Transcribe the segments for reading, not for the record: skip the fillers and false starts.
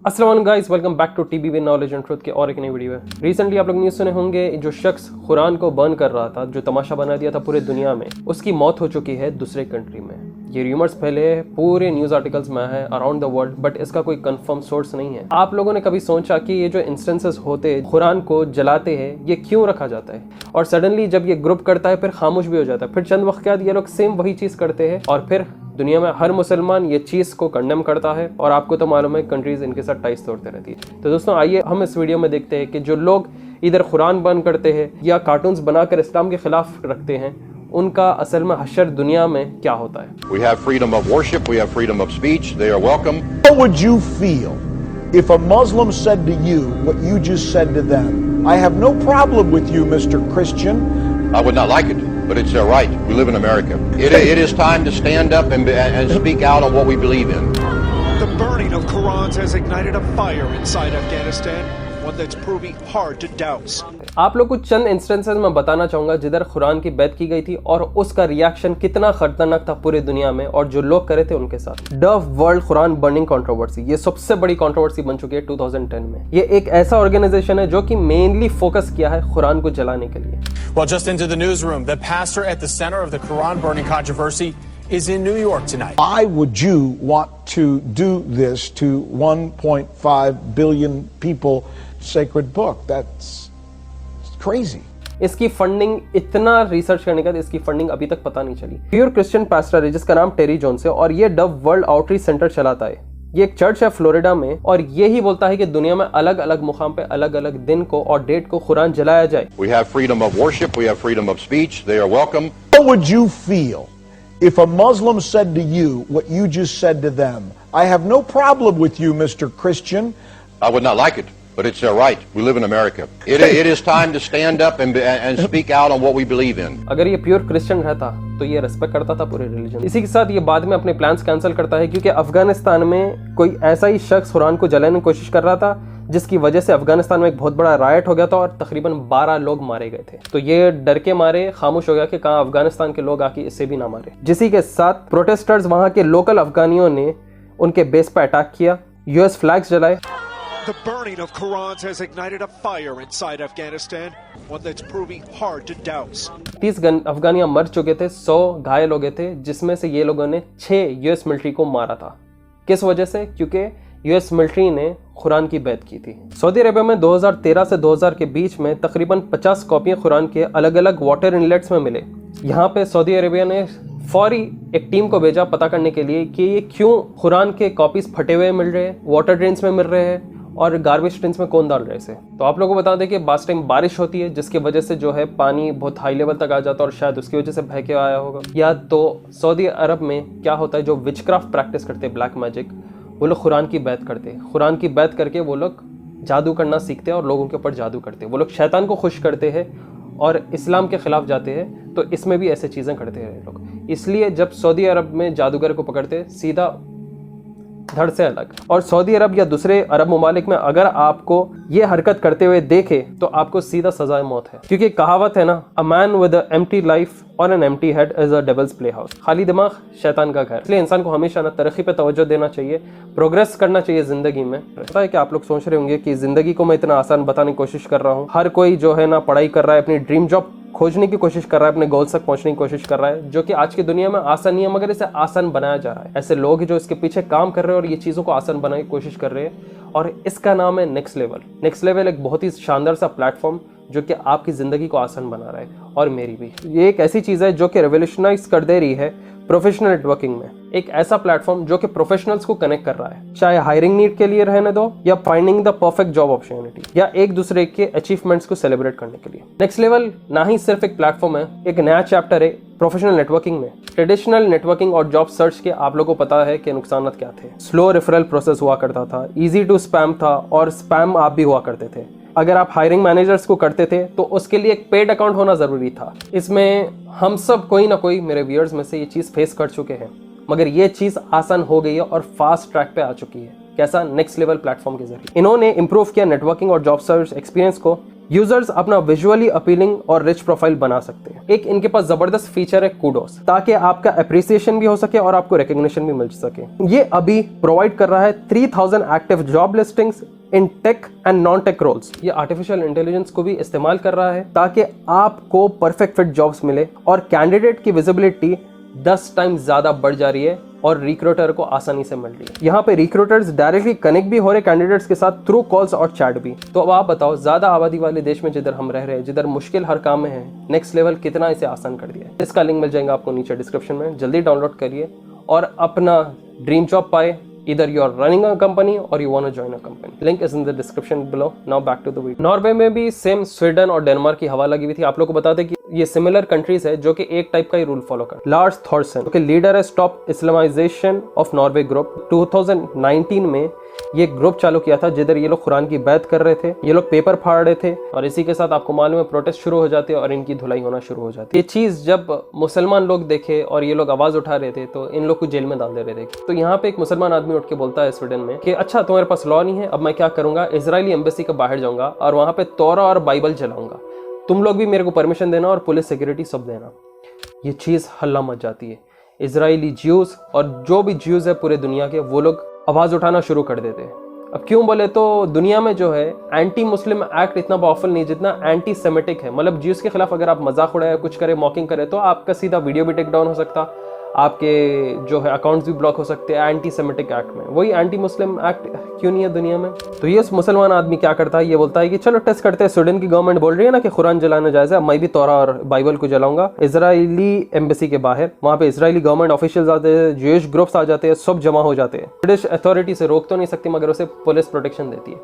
अस्सलाम वालेकुम guys, welcome back to TBV knowledge and truth के और एक नई वीडियो है। रिसेंटली आप लोग न्यूज़ सुने होंगे, जो शख्स कुरान को बर्न कर रहा था, जो तमाशा बना दिया था पूरे दुनिया में, उसकी मौत हो चुकी है दूसरे कंट्री में। ये र्यूमर्स फैले पूरे न्यूज़ आर्टिकल्स में है अराउंड द वर्ल्ड, बट इसका कोई कंफर्म सोर्स नहीं है। आप लोगों ने कभी सोचा कि ये जो इंस्टेंसेस होते कुरान को जलाते हैं, ये क्यों रखा जाता है? और सडनली जब ये ग्रुप करता है फिर खामोश भी हो जाता है, फिर चंद वक्त के बाद ये लोग सेम वही चीज़ करते हैं और फिर दुनिया में हर मुसलमान ये चीज़ को कंडेम करता है। और आपको तो मालूम है कंट्रीज इनके साथ टाइज तोड़ते रहती है। तो दोस्तों आइए हम इस वीडियो में देखते हैं कि जो लोग इधर कुरान बर्न करते हैं या कार्टून्स बनाकर इस्लाम के खिलाफ रखते हैं, उनका असल में हशर दुनिया में क्या होता है। We have freedom of worship, we have freedom of speech, they are welcome. How would you feel if a Muslim said to you what you just said to them? I have no problem with you, Mr. Christian. I would not like it, but it's their right. We live in America. It is time to stand up and speak out on what we believe in. The burning of Qurans has ignited a fire inside Afghanistan, one that's proving hard to douse. आप लोग को चंद instances में बताना चाहूंगा जिधर कुरान की बैत की गई थी और उसका रिएक्शन कितना खतरनाक था पूरे दुनिया में और जो लोग करे थे उनके साथ। The world Quran burning controversy, ये सबसे बड़ी कंट्रोवर्सी बन चुकी है 2010 में। ये एक ऐसा ऑर्गेनाइजेशन है जो कि मेनली फोकस किया है कुरान को जलाने के लिए। Well, just into the newsroom, the pastor at the center of the Quran burning controversy is in New York tonight. Why would you want to do this to 1.5 billion people? Sacred book. That's crazy. इसकी funding, इतना research करने के बाद इसकी funding अभी तक पता नहीं चली। प्योर क्रिश्चियन पास्टर है जिसका नाम टेरी जोन्स है और ये डव वर्ल्ड आउटरीच सेंटर चलाता है। ये एक चर्च है फ्लोरिडा में और ये ही बोलता है कि दुनिया में अलग अलग मुकाम पे अलग अलग दिन को और डेट को कुरान जलाया जाए। We have freedom of worship, we have freedom of speech, they are welcome. How would you feel if a Muslim said to you what you just said to them? I have no problem with you, Mr. Christian. I would not like it, but it's their right. We live in America. It is time to stand up and speak out on what we believe in. अगर ये pure Christian रहता तो ये respect करता था पूरे religion. इसी के साथ ये बाद में अपने प्लान्स कैंसिल करता है क्योंकि अफगानिस्तान में कोई ऐसा ही शख्स कुरान को जलाने की कोशिश कर रहा था जिसकी वजह से अफगानिस्तान में एक बहुत बड़ा रायट हो गया था और तकरीबन 12 लोग मारे गए थे। तो ये डर के मारे खामोश हो गया कि कहाँ अफगानिस्तान के लोग आके इससे भी ना मारे। जिसी के साथ प्रोटेस्टर्स वहां के लोकल अफगानियों ने उनके बेस पर अटैक किया, यूएस फ्लैग्स जलाए। The burning of Qurans has ignited a fire inside Afghanistan, one that's proving hard to douse. 30 अफगानियां मर चुके थे, 100 घायल हो गए थे, जिसमें से ये लोगों ने 6 यूएस मिलिट्री को मारा था। किस वजह से? क्योंकि यूएस मिलिट्री ने कुरान की बैत की थी। सऊदी अरेबिया में 2013 से 2000 के बीच में तकरीबन 50 कॉपियां कुरान के अलग अलग वाटर इनलेट्स में मिले। यहाँ पे सऊदी अरेबिया ने फौरी एक टीम को भेजा पता करने के लिए कि ये क्यों कुरान के कॉपीज फटे हुए मिल रहे हैं, वाटर ड्रेन्स में मिल रहे हैं और गार्बेज टिन्स में कौन डाल रहे से। तो आप लोगों को बता दें कि बास टाइम बारिश होती है जिसकी वजह से जो है पानी बहुत हाई लेवल तक आ जाता है और शायद उसकी वजह से बह के आया होगा। या तो सऊदी अरब में क्या होता है, जो विचक्राफ्ट प्रैक्टिस करते हैं, ब्लैक मैजिक, वो लोग कुरान की बैत करते हैं। कुरान की बैत करके वो लोग जादू करना सीखते हैं और लोगों के ऊपर जादू करते हैं। वो लोग शैतान को खुश करते हैं और इस्लाम के खिलाफ जाते हैं। तो इसमें भी ऐसे चीज़ें करते हैं लोग। इसलिए जब सऊदी अरब में जादूगर को पकड़ते सीधा धड़ से अलग। और सऊदी अरब या दूसरे अरब ममालिक में अगर आपको ये हरकत करते हुए देखे तो आपको सीधा सजाए मौत है। क्योंकि कहावत है ना, a man with a empty life or an empty head is a devil's play house. खाली दिमाग शैतान का घर। इसलिए इंसान को हमेशा ना तरक्की पे तवज्जो देना चाहिए, प्रोग्रेस करना चाहिए जिंदगी में। पता है कि आप लोग सोच रहे होंगे कि जिंदगी को मैं इतना आसान बताने की कोशिश कर रहा हूँ। हर कोई जो है ना पढ़ाई कर रहा है, अपनी ड्रीम जॉब खोजने की कोशिश कर रहा है, अपने गोल्स तक पहुंचने की कोशिश कर रहा है, जो कि आज की दुनिया में आसान नहीं है, मगर इसे आसान बनाया जा रहा है। ऐसे लोग जो इसके पीछे काम कर रहे हैं और ये चीज़ों को आसान बनाने की कोशिश कर रहे हैं और इसका नाम है नेक्स्ट लेवल। नेक्स्ट लेवल एक बहुत ही शानदार सा प्लेटफॉर्म जो कि आपकी ज़िंदगी को आसान बना रहा है और मेरी भी। ये एक ऐसी चीज़ है जो कि रेवोल्यूशनाइज कर दे रही है प्रोफेशनल नेटवर्किंग में। एक ऐसा प्लेटफॉर्म जो कि प्रोफेशनल्स को कनेक्ट कर रहा है, चाहे हायरिंग नीड के लिए रहने दो या finding the perfect job opportunity या एक दूसरे के अचीवमेंट्स को सेलिब्रेट करने के लिए। नेक्स्ट लेवल ना ही सिर्फ एक प्लेटफॉर्म है, एक नया चैप्टर है प्रोफेशनल नेटवर्किंग में। ट्रेडिशनल नेटवर्किंग और जॉब सर्च के आप लोगों को पता है कि नुकसान क्या थे। स्लो रेफरल प्रोसेस हुआ करता था, ईजी टू स्पैम था और स्पैम आप भी हुआ करते थे। अगर आप हायरिंग मैनेजर्स को करते थे तो उसके लिए एक पेड अकाउंट होना ज़रूरी था। इसमें हम सब कोई ना कोई मेरे व्यूअर्स में से ये चीज़ फेस कर चुके हैं, मगर ये चीज़ आसान हो गई है और फास्ट ट्रैक पे आ चुकी है। कैसा? नेक्स्ट लेवल प्लेटफॉर्म के जरिए। इन्होंने इंप्रूव किया नेटवर्किंग और जॉब सर्च एक्सपीरियंस को यूजर्स अपना विजुअली अपीलिंग और रिच प्रोफाइल बना सकते हैं। एक इनके पास जबरदस्त फीचर है कूडोस, ताकि आपका अप्रिसिएशन भी हो सके और आपको रिकग्निशन भी मिल सके। ये अभी प्रोवाइड कर रहा है 3000 active job listings in tech and non tech roles. ये आर्टिफिशियल इंटेलिजेंस को भी इस्तेमाल कर रहा है ताकि आपको परफेक्ट फिट जॉब्स मिले और कैंडिडेट की विजिबिलिटी 10 टाइम ज्यादा बढ़ जा रही है और रिक्रूटर को आसानी से मिल रही है। यहाँ पे रिक्रूटर्स डायरेक्टली कनेक्ट भी हो रहे कैंडिडेट्स के साथ थ्रू कॉल्स और चैट भी। तो अब आप बताओ, ज्यादा आबादी वाले देश में जिधर हम रह रहे हैं, जिधर मुश्किल हर काम में है, नेक्स्ट लेवल कितना इसे आसान कर दिया है। इसका लिंक मिल जाएगा आपको नीचे डिस्क्रिप्शन में, जल्दी डाउनलोड करिए और अपना ड्रीम जॉब पाए। Either you are running a company or you want to join a company. Link is in the description below. Now back to the video. Norway में भी सेम स्वीडन और Denmark की हवा लगी हुई थी। आप लोग को बता दें कि ये सिमिलर कंट्रीज है जो कि एक टाइप का ही रूल फॉलो कर। लार्स थॉर्सन जो कि लीडर है stop Islamisation of Norway group, 2019 में ये ग्रुप चालू किया था जिधर ये लोग कुरान की बैत कर रहे थे, ये लोग पेपर फाड़ रहे थे और इसी के साथ आपको मालूम है प्रोटेस्ट शुरू हो जाते और इनकी धुलाई होना शुरू हो जाती है। ये चीज जब मुसलमान लोग देखे और ये लोग आवाज उठा रहे थे तो इन लोग को जेल में डाल दे रहे थे। तो यहाँ पे एक मुसलमान आदमी उठ के बोलता है स्वीडन में कि अच्छा तुम्हारे पास लॉ नहीं है, अब मैं क्या करूंगा, इजरायली एम्बेसी के बाहर जाऊंगा और वहां पे तौरा और बाइबल जलाऊंगा, तुम लोग भी मेरे को परमिशन देना और पुलिस सिक्योरिटी सब देना। ये चीज हल्ला मच जाती है। इजरायली ज्यूज और जो भी ज्यूज है पूरे दुनिया के, वो लोग आवाज उठाना शुरू कर देते हैं। अब क्यों बोले तो दुनिया में जो है एंटी मुस्लिम एक्ट इतना पावरफुल नहीं जितना एंटी सेमेटिक है। मतलब ज्यूज के खिलाफ अगर आप मजाक उड़ाए, कुछ करे, मॉकिंग करे तो आपका सीधा वीडियो भी टेक डाउन हो सकता, आपके जो है अकाउंट्स भी ब्लॉक हो सकते हैं एंटी सेमेटिक एक्ट में। वही एंटी मुस्लिम एक्ट क्यों नहीं है दुनिया में। तो ये मुसलमान आदमी क्या करता है, ये बोलता है कि चलो टेस्ट करते हैं, स्वीडन की गवर्नमेंट बोल रही है ना कि कुरान जलाना जायज़ है, मैं भी तौरा और बाइबल को जलाऊंगा। इजरायली एम्बेसी के बाहर वहाँ पे इजरायली गवर्नमेंट ऑफिशियल्स आते हैं, ज्यूइश ग्रुप्स आ जाते हैं, सब जमा हो जाते हैं। ब्रिटिश अथॉरिटी से रोक तो नहीं सकती मगर उसे पुलिस प्रोटेक्शन देती है।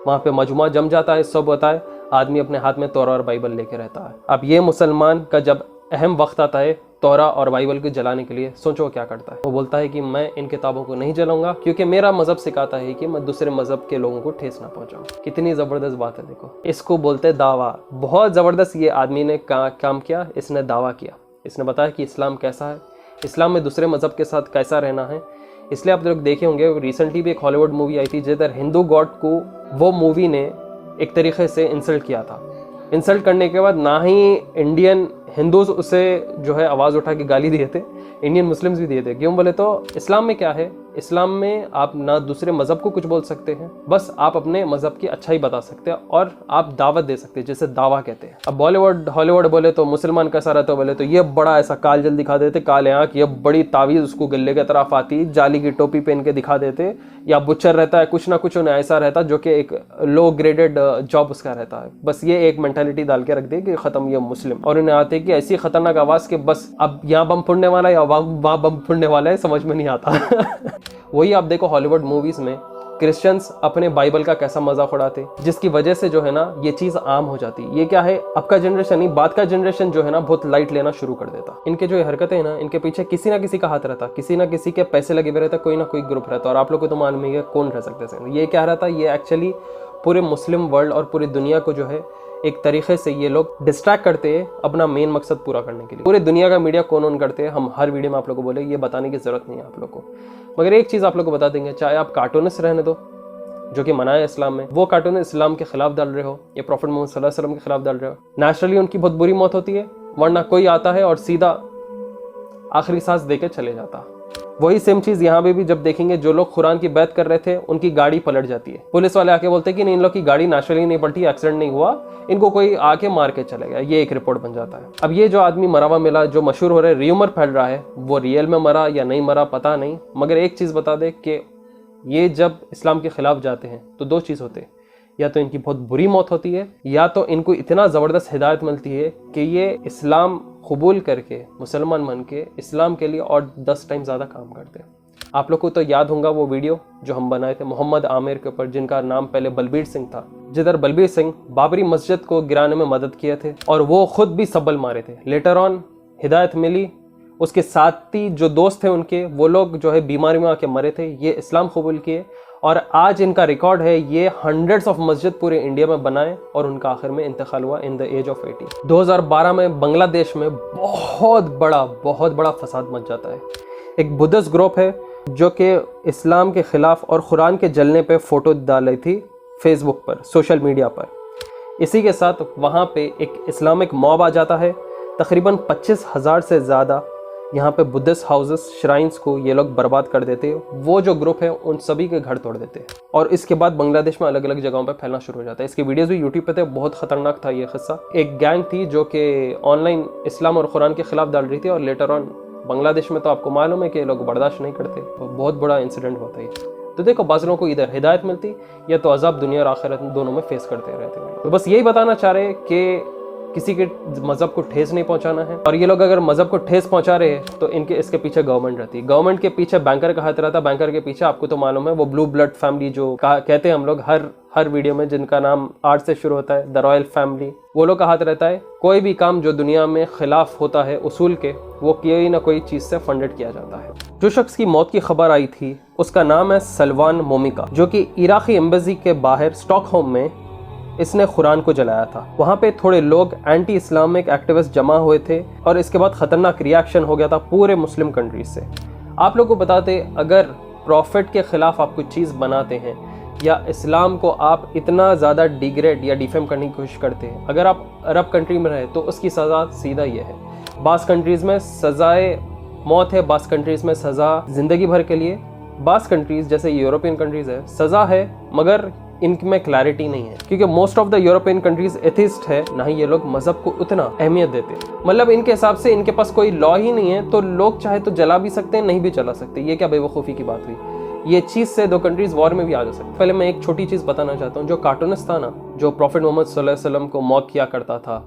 वहाँ पे मजमा जम जाता है, सब होता है, आदमी अपने हाथ में तौरा और बाइबल लेके रहता है। अब ये मुसलमान का जब अहम वक्त आता है तौरा और बाइबल को जलाने के लिए, सोचो वो क्या करता है। वो बोलता है कि मैं इन किताबों को नहीं जलाऊंगा क्योंकि मेरा मजहब सिखाता है कि मैं दूसरे मजहब के लोगों को ठेस ना पहुंचाऊं। कितनी जबरदस्त बात है, देखो इसको बोलते हैं दावा। बहुत जबरदस्त ये आदमी ने काम किया, इसने दावा किया, इसने बताया कि इस्लाम कैसा है, इस्लाम में दूसरे मजहब के साथ कैसा रहना है। इसलिए आप लोग देखे होंगे रिसेंटली भी एक हॉलीवुड मूवी आई थी जिधर हिंदू गॉड को वो मूवी ने एक तरीके से इंसल्ट किया था। इंसल्ट करने के बाद ना ही इंडियन हिंदूज उसे जो है आवाज़ उठा के गाली दिए थे, इंडियन मुस्लिम्स भी दिए थे। क्यों बोले तो इस्लाम में क्या है, इस्लाम में आप ना दूसरे मज़हब को कुछ बोल सकते हैं, बस आप अपने मज़हब की अच्छाई बता सकते हैं और आप दावत दे सकते हैं, जैसे दावा कहते हैं। अब बॉलीवुड हॉलीवुड बोले तो मुसलमान कैसा रहता है, बोले तो ये बड़ा ऐसा काजल दिखा देते, काले आँख, ये बड़ी तावीज़ उसको गले की तरफ आती, जाली की टोपी पहन के दिखा देते, या बुच्चर रहता है, कुछ ना कुछ उन्हें ऐसा रहता जो कि एक लो ग्रेडेड जॉब उसका रहता है। बस ये एक मेंटालिटी डाल के रख दे कि ख़त्म ये मुस्लिम, और उन्हें आते कि ऐसी खतरनाक आवाज़ के बस अब यहाँ बम फुड़ने वाला है या वहाँ बम फुड़ने वाला है, समझ में नहीं आता। वही आप देखो हॉलीवुड मूवीज में क्रिश्चियंस अपने बाइबल का कैसा मजाक उड़ाते, जिसकी वजह से जो है ना ये चीज आम हो जाती। ये क्या है, अब का जनरेशन नहीं, बाद का जनरेशन जो है ना बहुत लाइट लेना शुरू कर देता। इनके जो हरकतें हैं ना, इनके पीछे किसी ना किसी का हाथ रहता, किसी ना किसी के पैसे लगे हुए रहता, कोई ना कोई ग्रुप रहता। और आप लोग को तो मालूम ही है कौन रह सकते हैं। ये क्या रहता, ये एक्चुअली पूरे मुस्लिम वर्ल्ड और पूरी दुनिया को जो है एक तरीके से ये लोग डिस्ट्रैक्ट करते हैं अपना मेन मकसद पूरा करने के लिए। पूरे दुनिया का मीडिया कौन ऑन करते हैं, हम हर वीडियो में आप लोगों को बोले, ये बताने की जरूरत नहीं है आप लोग को। मगर एक चीज़ आप लोग को बता देंगे, चाहे आप कार्टूनिस्ट रहने दो जो कि मना है इस्लाम में, वो कार्टून इस्लाम के खिलाफ डाल रहे हो या प्रॉफिट मोहम्मद सल्लल्लाहु अलैहि वसल्लम के खिलाफ डाल रहे हो, नेचुरली उनकी बहुत बुरी मौत होती है, वरना कोई आता है और सीधा आखिरी सांस देके चले जाता। वही सेम चीज यहाँ पे भी जब देखेंगे, जो लोग कुरान की बैत कर रहे थे उनकी गाड़ी पलट जाती है। पुलिस वाले आके बोलते हैं कि नहीं, इन लोग की गाड़ी नेचुरली नहीं पलटी, एक्सीडेंट नहीं हुआ, इनको कोई आके मार के चले गया। ये एक रिपोर्ट बन जाता है। अब ये जो आदमी मरा हुआ मिला, जो मशहूर हो रहा है, र्यूमर फैल रहा है, वो रियल में मरा या नहीं मरा पता नहीं। मगर एक चीज बता दे कि ये जब इस्लाम के खिलाफ जाते हैं तो दो चीज होते हैं, या तो इनकी बहुत बुरी मौत होती है, या तो इनको इतना ज़बरदस्त हिदायत मिलती है कि ये इस्लाम कबूल करके मुसलमान बन के इस्लाम के लिए और 10 टाइम ज़्यादा काम करते हैं। आप लोग को तो याद होगा वो वीडियो जो हम बनाए थे मोहम्मद आमिर के ऊपर, जिनका नाम पहले बलबीर सिंह था, जिधर बलबीर सिंह बाबरी मस्जिद को गिराने में मदद किए थे और वो खुद भी सब्बल मारे थे। लेटर ऑन हिदायत मिली, उसके साथी जो दोस्त थे उनके, वो लोग जो है बीमारी में आके मरे थे, ये इस्लाम कबूल किए और आज इनका रिकॉर्ड है ये हंड्रेड्स ऑफ मस्जिद पूरे इंडिया में बनाए और उनका आखिर में इंतकाल हुआ इन द एज ऑफ 80। 2012 में बांग्लादेश में बहुत बड़ा फसाद मच जाता है। एक बुद्धिस्ट ग्रुप है जो कि इस्लाम के खिलाफ और कुरान के जलने पे फोटो डाल रही थी फेसबुक पर, सोशल मीडिया पर। इसी के साथ वहाँ पे एक इस्लामिक मॉब आ जाता है। तकरीबन 25,000 से ज़्यादा यहाँ पे बुद्धिस्ट हाउसेस, श्राइन्स को ये लोग बर्बाद कर देते हैं। वो जो ग्रुप है उन सभी के घर तोड़ देते हैं और इसके बाद बांग्लादेश में अलग अलग जगहों पे फैलना शुरू हो जाता है। इसके वीडियोस भी यूट्यूब पे थे, बहुत खतरनाक था ये किस्सा। एक गैंग थी जो कि ऑनलाइन इस्लाम और कुरान के खिलाफ डाल रही थी और लेटर ऑन बांग्लादेश में तो आपको मालूम है कि लोग बर्दाश्त नहीं करते, तो बहुत बड़ा इंसिडेंट होता है। तो देखो, बाज़ लोगों को इधर हिदायत मिलती या तो अजाब दुनिया और आखिरत दोनों में फेस करते रहते हैं। तो बस यही बताना चाह रहे हैं कि किसी के मज़हब को ठेस नहीं पहुंचाना है। और ये लोग अगर मज़हब को ठेस पहुंचा रहे हैं तो इसके पीछे गवर्नमेंट रहती है। गवर्नमेंट के पीछे बैंकर का हाथ रहता है। बैंकर के पीछे आपको तो मालूम है वो ब्लू ब्लड फैमिली जो कहते हैं हम लोग हर वीडियो में, जिनका नाम आर से शुरू होता है, द रॉयल फैमिली, वो लोग का हाथ रहता है। कोई भी काम जो दुनिया में खिलाफ होता है उसूल के, वो कोई ना कोई चीज़ से फंडेड किया जाता है। जो शख्स की मौत की खबर आई थी उसका नाम है सलवान मोमिका, जो कि इराकी एम्बेसी के बाहर स्टॉकहोम में इसने कुरान को जलाया था। वहाँ पे थोड़े लोग एंटी इस्लामिक एक्टिविस्ट जमा हुए थे और इसके बाद खतरनाक रिएक्शन हो गया था पूरे मुस्लिम कंट्रीज से। आप लोग को बताते, अगर प्रॉफिट के खिलाफ आप कुछ चीज़ बनाते हैं या इस्लाम को आप इतना ज़्यादा डिग्रेड या डिफेम करने की कोशिश करते हैं, अगर आप अरब कंट्री में रहे तो उसकी सज़ा सीधा ये है। बाज़ कंट्रीज़ में सज़ाए मौत है, बाज़ कंट्रीज़ में सज़ा ज़िंदगी भर के लिए, बाज़ कंट्रीज़ जैसे यूरोपियन कंट्रीज़ है सज़ा है मगर इनमें क्लैरिटी नहीं है, क्योंकि most of the European countries atheist है, ना ही ये लोग मजहब को उतना अहमियत देते। मतलब इनके हिसाब से इनके पास कोई लॉ ही नहीं है, तो लोग चाहे तो जला भी सकते हैं, नहीं भी जला सकते। ये क्या बेवकूफ़ी की बात हुई। ये चीज़ से दो कंट्रीज वॉर में भी आ जा सकते। पहले मैं एक छोटी चीज़ बताना चाहता हूँ। जो कार्टूनिस्ट था ना, जो प्रॉफिट मोहम्मद सल्लल्लाहु अलैहि वसल्लम को मॉक किया करता था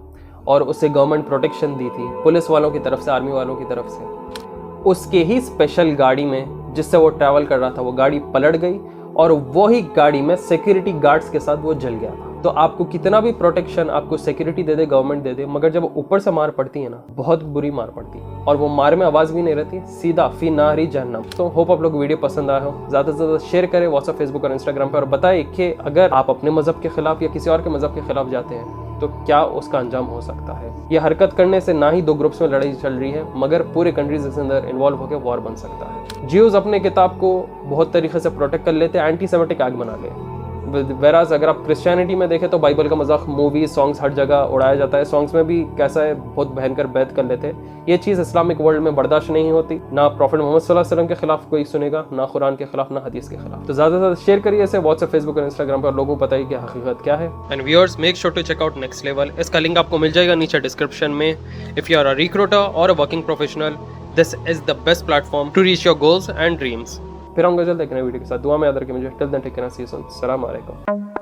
और उसे गवर्नमेंट प्रोटेक्शन दी थी पुलिस वालों की तरफ से, आर्मी वालों की तरफ से, उसके ही स्पेशल गाड़ी में जिससे वो ट्रैवल कर रहा था, वो गाड़ी पलट गई और वही गाड़ी में सिक्योरिटी गार्ड्स के साथ वो जल गया था। तो आपको कितना भी प्रोटेक्शन, आपको सिक्योरिटी दे दे, गवर्नमेंट दे दे, मगर जब ऊपर से मार पड़ती है ना, बहुत बुरी मार पड़ती है और वो मार में आवाज़ भी नहीं रहती, सीधा फी नारी जहन्नम। तो होप आप लोग वीडियो पसंद आया हो, ज़्यादा से ज़्यादा शेयर करें व्हाट्सएप, फेसबुक और इंस्टाग्राम पर, और बताएं कि अगर आप अपने मज़हब के खिलाफ या किसी और के मज़हब के खिलाफ जाते हैं तो क्या उसका अंजाम हो सकता है। ये हरकत करने से ना ही दो ग्रुप्स में लड़ाई चल रही है, मगर पूरे कंट्रीज के अंदर इन्वॉल्व होकर वॉर बन सकता है। ज्यूज अपने किताब को बहुत तरीके से प्रोटेक्ट कर लेते हैं, एंटी सेमेटिक एक्ट बना ले। वेराज अगर आप क्रिश्चियनिटी में देखें तो बाइबल का मजाक, मूवी, सॉन्ग्स हर जगह उड़ाया जाता है। सॉन्ग्स में भी कैसा है, बहुत भयंकर बैत कर लेते हैं। ये चीज़ इस्लामिक वर्ल्ड में बर्दाश्त नहीं होती। ना प्रॉफिट मोहम्मद सल्लल्लाहु अलैहि वसल्लम के खिलाफ कोई सुनेगा, ना कुरान के खिलाफ, ना हदीस के खिलाफ। तो ज़्यादा से ज़्यादा शेयर करिए इसे व्हाट्सएप, फेसबुक और इंस्टाग्राम पर, लोगों को बताइए कि हकीकत क्या है। And viewers, make sure to check out next level. इसका लिंक आपको मिल जाएगा नीचे डिस्क्रिप्शन में। If you are a recruiter or a working professional, this is the best platform to reach your goals and dreams. फिर आऊंगा जल्द एक नई वीडियो के साथ। दुआ में याद रखें मुझे। Till then take care, see you soon. अस्सलाम वालेकुम।